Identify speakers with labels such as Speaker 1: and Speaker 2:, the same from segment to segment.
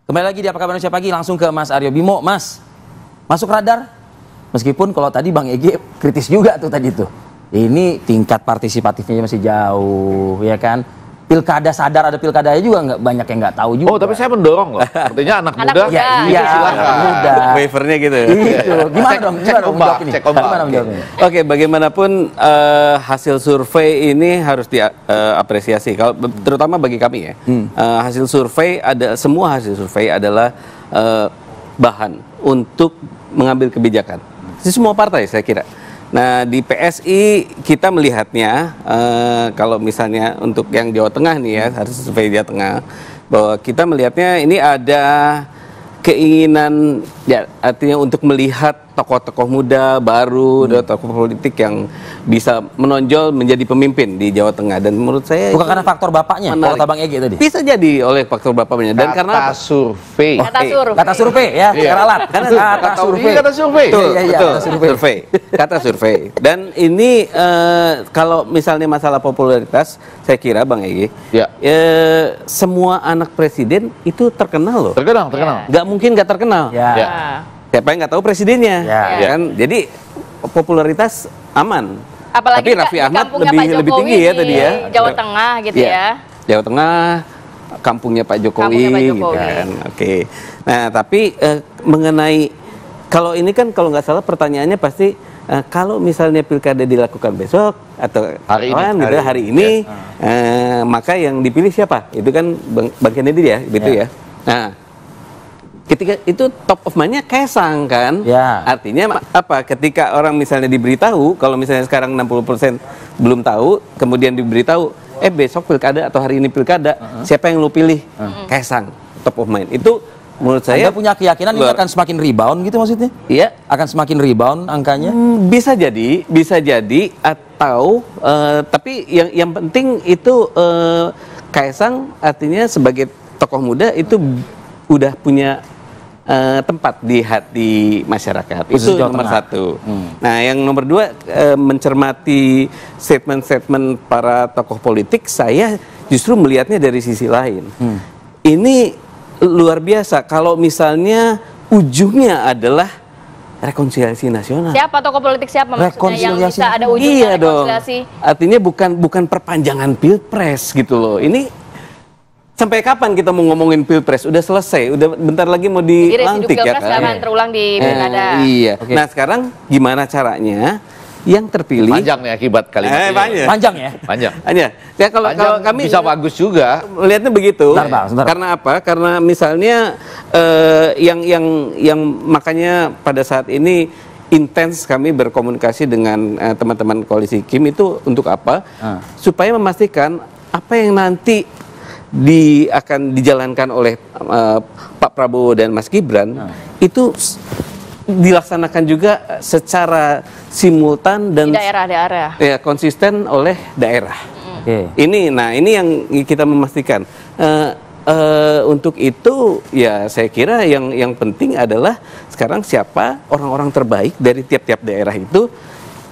Speaker 1: Kembali lagi di Apa Kabar Indonesia Pagi, langsung ke Mas Aryo Bimo. Mas, masuk radar? Meskipun kalau tadi Bang Egy kritis juga tuh tadi tuh. Ini tingkat partisipatifnya masih jauh, ya kan? Pilkada sadar ada pilkadanya juga nggak banyak yang nggak tahu juga.
Speaker 2: Oh, tapi saya mendorong loh. Artinya anak muda.
Speaker 1: Ya, iya,
Speaker 2: silakan.
Speaker 1: muda.
Speaker 3: Wavernya gitu.
Speaker 1: Gitu. Gimana dong?
Speaker 2: Cek ombak, cek ombak.
Speaker 1: Gimana menjawabnya?
Speaker 3: Oke, bagaimanapun hasil survei ini harus diapresiasi. Kalau terutama bagi kami ya, hasil survei semua hasil survei adalah bahan untuk mengambil kebijakan. Di semua partai saya kira. Nah, di PSI kita melihatnya kalau misalnya untuk yang Jawa Tengah nih ya, harus survei Jawa Tengah, bahwa kita melihatnya ini ada keinginan ya, artinya untuk melihat tokoh-tokoh muda baru, tokoh politik yang bisa menonjol menjadi pemimpin di Jawa Tengah. Dan menurut saya
Speaker 1: Bukan karena faktor bapaknya, kalau kata Bang Egy tadi.
Speaker 3: bisa jadi oleh faktor bapaknya. Dan karena
Speaker 2: survei.
Speaker 1: Kata survei ya, ralat. Kata survei.
Speaker 2: Kata survei.
Speaker 3: Betul,
Speaker 1: Iya,
Speaker 3: betul.
Speaker 1: kata survei.
Speaker 3: Survei. Kata survei. Dan ini kalau misalnya masalah popularitas, saya kira Bang Egy,
Speaker 2: Ya.
Speaker 3: semua anak presiden itu terkenal loh.
Speaker 2: Terkenal.
Speaker 3: Nggak mungkin nggak terkenal.
Speaker 1: Ya.
Speaker 3: Siapa yang nggak tahu presidennya,
Speaker 1: Ya.
Speaker 3: kan? Jadi popularitas aman.
Speaker 4: Apalagi
Speaker 3: Tapi Raffi Ahmad
Speaker 4: kampungnya Pak
Speaker 3: lebih
Speaker 4: Jokowi
Speaker 3: tinggi ya
Speaker 4: di
Speaker 3: tadi ya.
Speaker 4: Jawa Tengah gitu
Speaker 3: Iya.
Speaker 4: ya.
Speaker 3: Jawa Tengah, kampungnya Pak Jokowi,
Speaker 4: Kampungnya Pak
Speaker 3: gitu
Speaker 4: Jokowi.
Speaker 3: kan. Oke. Nah, tapi mengenai kalau ini kan kalau nggak salah pertanyaannya pasti kalau misalnya pilkada dilakukan besok atau hari ini, maka yang dipilih siapa? Itu kan Bang Kennedy ya, gitu ya. Nah, ketika itu top of mind-nya Kaisang kan,
Speaker 1: Ya.
Speaker 3: artinya apa? Ketika orang misalnya diberitahu, kalau misalnya sekarang 60% belum tahu, kemudian diberitahu, besok pilkada atau hari ini pilkada, siapa yang lu pilih? Kaisang, top of mind. Itu menurut saya.
Speaker 1: Anda punya keyakinan ini akan semakin rebound gitu maksudnya?
Speaker 3: Iya,
Speaker 1: Akan semakin rebound angkanya?
Speaker 3: bisa jadi atau tapi yang penting itu Kaisang artinya sebagai tokoh muda itu udah punya tempat di hati masyarakat.
Speaker 1: Khusus
Speaker 3: Itu
Speaker 1: Jawa
Speaker 3: nomor
Speaker 1: Tengah.
Speaker 3: satu. Nah, yang nomor dua, mencermati statement-statement para tokoh politik, saya justru melihatnya dari sisi lain. Ini luar biasa kalau misalnya ujungnya adalah rekonsiliasi nasional.
Speaker 4: Siapa tokoh politik siapa maksudnya yang
Speaker 1: Rekonsiliasi.
Speaker 4: bisa ada ujungnya
Speaker 3: Iya dong.
Speaker 4: rekonsiliasi?
Speaker 3: Artinya bukan perpanjangan pilpres gitu loh. Ini sampai kapan kita mau ngomongin pilpres? Udah selesai, udah bentar lagi mau
Speaker 4: Jadi
Speaker 3: dilantik
Speaker 4: residuk
Speaker 3: ya
Speaker 4: pilpres
Speaker 3: kan.
Speaker 4: akan terulang di pilkada.
Speaker 3: Iya.
Speaker 1: Oke.
Speaker 3: Nah, sekarang gimana caranya yang terpilih?
Speaker 2: Panjang nih akibat kalimat ini.
Speaker 3: panjang.
Speaker 1: Panjang ya?
Speaker 2: Panjang.
Speaker 3: Hanya. Ya kalau kami
Speaker 2: bisa bagus juga.
Speaker 3: melihatnya begitu.
Speaker 1: Sebentar, Bang, sebentar.
Speaker 3: Karena apa? Karena misalnya yang makanya pada saat ini intens kami berkomunikasi dengan teman-teman koalisi Kim itu untuk apa? Supaya memastikan apa yang nanti akan dijalankan oleh Pak Prabowo dan Mas Gibran itu dilaksanakan juga secara simultan dan
Speaker 4: Di daerah-daerah.
Speaker 3: ya konsisten oleh daerah.
Speaker 1: Oke.
Speaker 3: Ini yang kita memastikan. Untuk itu ya saya kira yang penting adalah sekarang siapa orang-orang terbaik dari tiap-tiap daerah itu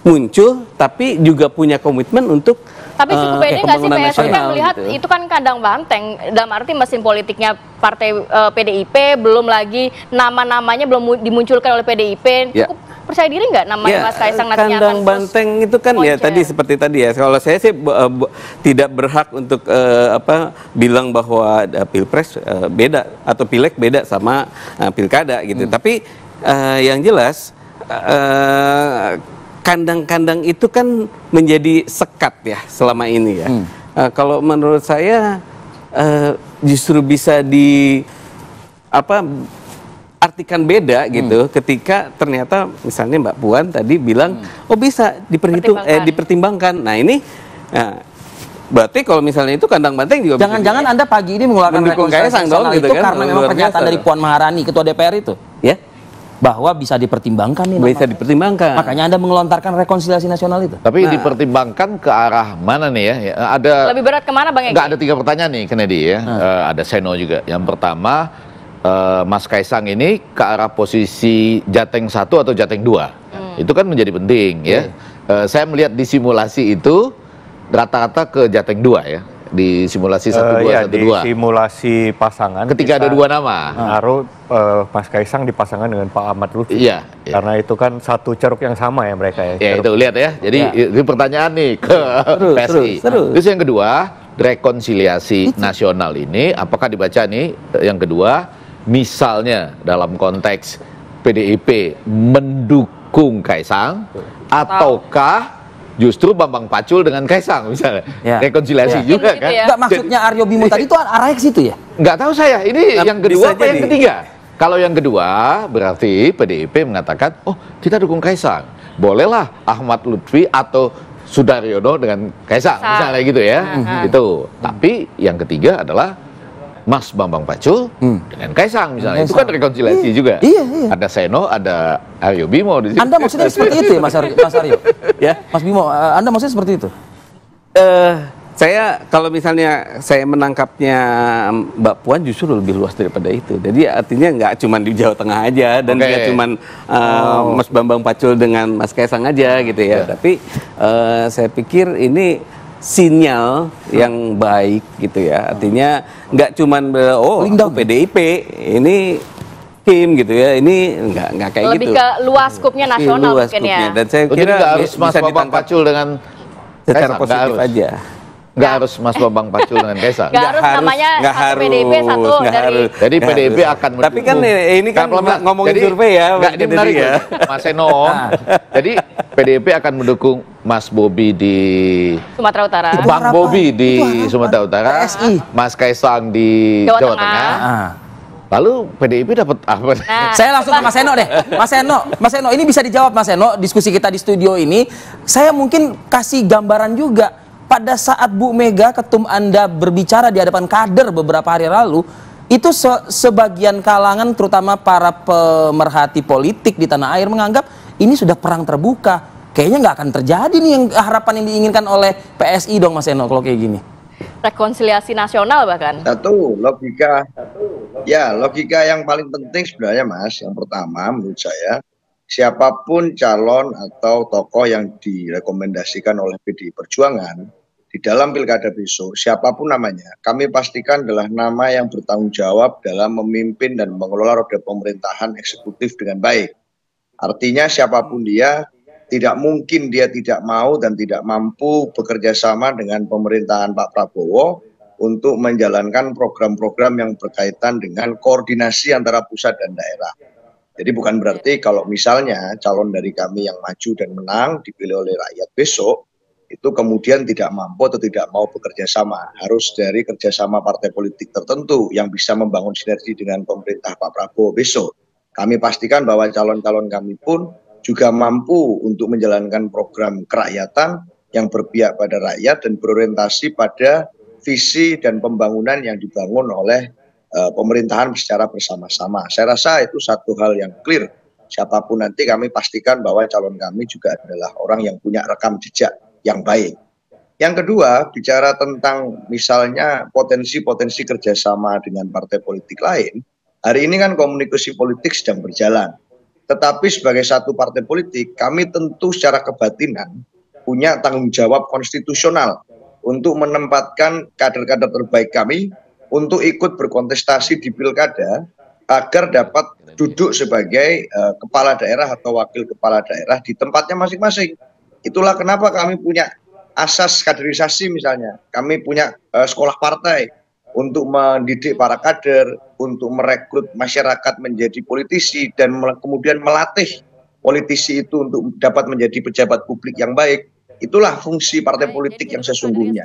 Speaker 3: muncul, tapi juga punya komitmen untuk
Speaker 4: Tapi cukup pede nggak sih
Speaker 3: pembangunan
Speaker 4: PSI kan
Speaker 3: nasional
Speaker 4: melihat
Speaker 3: gitu.
Speaker 4: itu kan kandang banteng dalam arti mesin politiknya partai PDIP, belum lagi nama-namanya belum dimunculkan oleh PDIP.
Speaker 3: Ya.
Speaker 4: Cukup percaya diri nggak namanya Mas Kaisang nantinya
Speaker 3: kandang
Speaker 4: akan
Speaker 3: banteng itu kan ya
Speaker 4: moncer?
Speaker 3: tadi seperti tadi ya. Kalau saya sih tidak berhak untuk bilang bahwa pilpres beda atau pileg beda sama pilkada gitu. Tapi yang jelas kandang-kandang itu kan menjadi sekat ya selama ini ya. Kalau menurut saya justru bisa artikan beda gitu ketika ternyata misalnya Mbak Puan tadi bilang bisa dipertimbangkan. Nah ini berarti kalau misalnya itu kandang banteng juga
Speaker 1: Jangan-jangan Anda pagi ini mengeluarkan
Speaker 3: mendukung
Speaker 1: rekonsiliasi
Speaker 3: Kaisang dong,
Speaker 1: nasional
Speaker 3: gitu
Speaker 1: itu
Speaker 3: kan?
Speaker 1: karena memang
Speaker 3: Luar
Speaker 1: pernyataan
Speaker 3: biasa
Speaker 1: dari
Speaker 3: dong.
Speaker 1: Puan Maharani, Ketua DPR itu,
Speaker 3: ya
Speaker 1: bahwa bisa dipertimbangkan nih.
Speaker 3: bisa
Speaker 1: nama.
Speaker 3: dipertimbangkan.
Speaker 1: Makanya Anda mengelontarkan rekonsiliasi nasional itu.
Speaker 2: Tapi dipertimbangkan ke arah mana nih ya? Ada
Speaker 4: lebih berat kemana Bang Egy?
Speaker 2: nggak ada 3 pertanyaan nih Kennedy ya. Ada Seno juga. Yang pertama, Mas Kaisang ini ke arah posisi Jateng 1 atau Jateng 2. Itu kan menjadi penting ya. Saya melihat di simulasi itu rata-rata ke Jateng 2 ya. di simulasi 1-2
Speaker 5: Iya, di
Speaker 2: 1-2.
Speaker 5: simulasi pasangan.
Speaker 2: Ketika ada
Speaker 5: kita
Speaker 2: dua nama.
Speaker 5: Naruh Mas Kaisang dipasangkan dengan Pak Ahmad Lutfi.
Speaker 2: Iya, iya.
Speaker 5: Karena itu kan satu ceruk yang sama ya mereka ya.
Speaker 2: Ya
Speaker 5: Ceruk.
Speaker 2: itu lihat ya. Jadi ini pertanyaan nih ke PSI.
Speaker 3: seru.
Speaker 2: Terus yang kedua, rekonsiliasi nasional ini apakah dibaca nih yang kedua misalnya dalam konteks PDIP mendukung Kaisang ataukah justru Bambang Pacul dengan Kaisang misalnya.
Speaker 1: Ya.
Speaker 2: Rekonsiliasi
Speaker 1: Ya.
Speaker 2: juga
Speaker 4: Gitu
Speaker 2: kan.
Speaker 4: ya.
Speaker 1: Enggak, maksudnya Aryo Bimo tadi itu arahnya ke situ ya?
Speaker 2: Nggak tahu saya, ini
Speaker 3: Nah,
Speaker 2: yang kedua
Speaker 3: bisa
Speaker 2: apa yang
Speaker 3: jadi.
Speaker 2: ketiga? Kalau yang kedua, berarti PDIP mengatakan, oh kita dukung Kaisang. Bolehlah Ahmad Lutfi atau Sudaryono dengan Kaisang, misalnya gitu ya. Itu. Tapi yang ketiga adalah Mas Bambang Pacul dengan Kaisang misalnya. Itu kan rekonsiliasi juga.
Speaker 1: Iya, iya.
Speaker 2: Ada Seno, ada Aryo Bimo di situ.
Speaker 1: Anda maksudnya seperti itu ya, Mas Aryo?
Speaker 3: Ya.
Speaker 1: Mas Bimo, Anda maksudnya seperti itu?
Speaker 3: Saya kalau misalnya saya menangkapnya Mbak Puan justru lebih luas daripada itu. Jadi artinya nggak cuma di Jawa Tengah aja dan
Speaker 2: Oke.
Speaker 3: nggak cuma Mas Bambang Pacul dengan Mas Kaisang aja gitu ya. Tapi saya pikir ini sinyal yang baik gitu ya. Artinya nggak cuma
Speaker 1: Lingdang.
Speaker 3: PDIP ini Kim gitu ya. Ini nggak kayak
Speaker 4: Lebih
Speaker 3: gitu.
Speaker 4: ke luas skupnya nasional
Speaker 3: Luas
Speaker 4: mungkin
Speaker 3: skupnya.
Speaker 4: ya.
Speaker 3: Dan saya
Speaker 2: Oh, jadi
Speaker 3: kira
Speaker 2: nggak harus Mas
Speaker 3: bisa
Speaker 2: Bambang
Speaker 3: ditangkap
Speaker 2: Pacul dengan
Speaker 3: secara
Speaker 2: Kaisang, nggak
Speaker 3: positif
Speaker 2: harus.
Speaker 3: aja.
Speaker 2: Nggak harus Mas Bambang Pacul dengan Kaisang.
Speaker 4: Nggak harus namanya
Speaker 3: nggak
Speaker 4: satu PDIP, satu
Speaker 3: nggak
Speaker 4: dari-
Speaker 3: harus.
Speaker 2: Jadi
Speaker 3: Nggak
Speaker 2: PDIP
Speaker 3: harus.
Speaker 2: akan
Speaker 3: Tapi kan ini kan
Speaker 2: Nggak,
Speaker 3: ngomongin
Speaker 2: jadi,
Speaker 3: survei ya.
Speaker 2: nggak, ini
Speaker 3: Mas
Speaker 2: menarik
Speaker 3: Deddy
Speaker 2: ya. Mas Seno. Jadi PDIP akan mendukung Mas Bobi di
Speaker 4: Sumatera Utara.
Speaker 2: Bang
Speaker 1: harapan.
Speaker 2: Bobi di
Speaker 1: Itu harapan.
Speaker 2: Sumatera Utara,
Speaker 1: PSI.
Speaker 2: Mas Kaisang di
Speaker 4: Jawa
Speaker 2: Jawa
Speaker 4: Tengah.
Speaker 2: Tengah.
Speaker 1: Ah.
Speaker 2: Lalu PDIP dapat apa?
Speaker 4: Nah,
Speaker 1: Saya langsung ke Mas Seno deh. Mas Seno, ini bisa dijawab Mas Seno, diskusi kita di studio ini. Saya mungkin kasih gambaran juga. Pada saat Bu Mega, ketum Anda berbicara di hadapan kader beberapa hari lalu, itu sebagian kalangan, terutama para pemerhati politik di tanah air, menganggap ini sudah perang terbuka. Kayaknya nggak akan terjadi nih yang harapan yang diinginkan oleh PSI dong Mas Seno kalau kayak gini.
Speaker 4: rekonsiliasi nasional bahkan.
Speaker 6: Satu, logika yang paling penting sebenarnya Mas, yang pertama menurut saya, siapapun calon atau tokoh yang direkomendasikan oleh PDI Perjuangan di dalam pilkada besok, siapapun namanya, kami pastikan adalah nama yang bertanggung jawab dalam memimpin dan mengelola roda pemerintahan eksekutif dengan baik. Artinya siapapun dia, tidak mungkin dia tidak mau dan tidak mampu bekerja sama dengan pemerintahan Pak Prabowo untuk menjalankan program-program yang berkaitan dengan koordinasi antara pusat dan daerah. Jadi bukan berarti kalau misalnya calon dari kami yang maju dan menang dipilih oleh rakyat besok, itu kemudian tidak mampu atau tidak mau bekerja sama. Harus dari kerjasama partai politik tertentu yang bisa membangun sinergi dengan pemerintah Pak Prabowo besok. Kami pastikan bahwa calon-calon kami pun juga mampu untuk menjalankan program kerakyatan yang berpihak pada rakyat dan berorientasi pada visi dan pembangunan yang dibangun oleh pemerintahan secara bersama-sama. Saya rasa itu satu hal yang clear. Siapapun nanti kami pastikan bahwa calon kami juga adalah orang yang punya rekam jejak yang baik. Yang kedua, bicara tentang misalnya potensi-potensi kerjasama dengan partai politik lain, hari ini kan komunikasi politik sedang berjalan. Tetapi sebagai satu partai politik, kami tentu secara kebatinan punya tanggung jawab konstitusional untuk menempatkan kader-kader terbaik kami untuk ikut berkontestasi di pilkada agar dapat duduk sebagai kepala daerah atau wakil kepala daerah di tempatnya masing-masing. Itulah kenapa kami punya asas kaderisasi misalnya. Kami punya sekolah partai untuk mendidik para kader, untuk merekrut masyarakat menjadi politisi dan kemudian melatih politisi itu untuk dapat menjadi pejabat publik yang baik. Itulah fungsi partai politik yang sesungguhnya.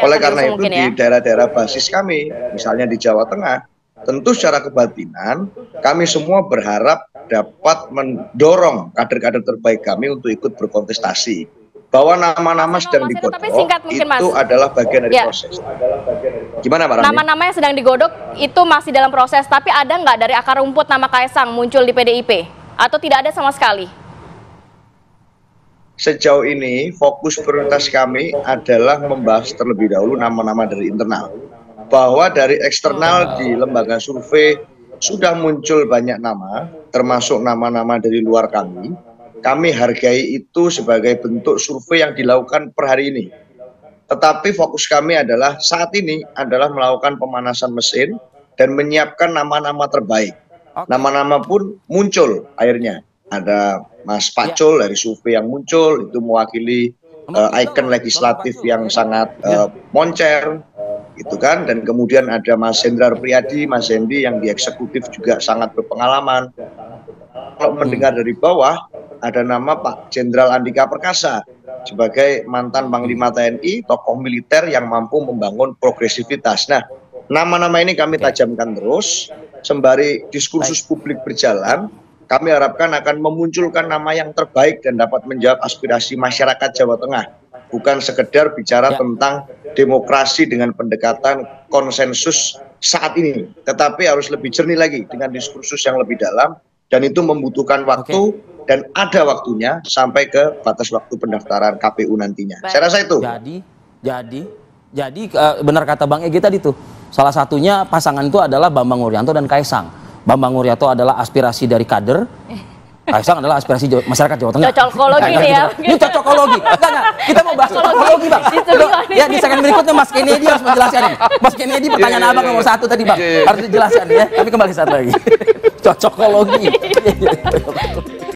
Speaker 6: Oleh karena itu di daerah-daerah basis kami, misalnya di Jawa Tengah, tentu secara kebatinan kami semua berharap dapat mendorong kader-kader terbaik kami untuk ikut berkontestasi. Bahwa nama-nama sedang digodok itu adalah bagian dari proses. Gimana Pak Rami?
Speaker 4: Nama-nama yang sedang digodok itu masih dalam proses, tapi ada nggak dari akar rumput nama Kaisang muncul di PDIP? Atau tidak ada sama sekali?
Speaker 6: Sejauh ini fokus prioritas kami adalah membahas terlebih dahulu nama-nama dari internal. Bahwa dari eksternal di lembaga survei sudah muncul banyak nama, termasuk nama-nama dari luar kami hargai itu sebagai bentuk survei yang dilakukan per hari ini. Tetapi fokus kami adalah saat ini adalah melakukan pemanasan mesin dan menyiapkan nama-nama terbaik. Nama-nama pun muncul akhirnya. Ada Mas Pacul dari survei yang muncul, itu mewakili ikon legislatif yang sangat moncer, gitu kan. Dan kemudian ada Mas Hendrar Priyadi, Mas Hendi yang di eksekutif juga sangat berpengalaman. Kalau mendengar dari bawah, ada nama Pak Jenderal Andika Perkasa sebagai mantan Panglima TNI, tokoh militer yang mampu membangun progresivitas. Nah, nama-nama ini kami tajamkan terus, sembari diskursus publik berjalan. Kami harapkan akan memunculkan nama yang terbaik dan dapat menjawab aspirasi masyarakat Jawa Tengah. Bukan sekedar bicara tentang demokrasi dengan pendekatan konsensus saat ini, tetapi harus lebih jernih lagi dengan diskursus yang lebih dalam, dan itu membutuhkan waktu dan ada waktunya sampai ke batas waktu pendaftaran KPU nantinya. Saya rasa itu.
Speaker 1: Jadi benar kata Bang Egy tadi tuh, salah satunya pasangan itu adalah Bambang Wuryanto dan Kaisang. Bambang Wuryanto adalah aspirasi dari kader, Kaisang adalah aspirasi masyarakat Jawa Tengah.
Speaker 4: Cocokologi nih ya.
Speaker 1: Ini cocokologi. Enggak. Kita mau bahas cocokologi, Bang. Ya, di segmen berikutnya Mas Kennedy harus menjelaskan ini. Mas Kennedy pertanyaan Abang nomor 1 tadi, Bang. Harus dijelaskan ya. Kami kembali saat lagi. Cocokologi.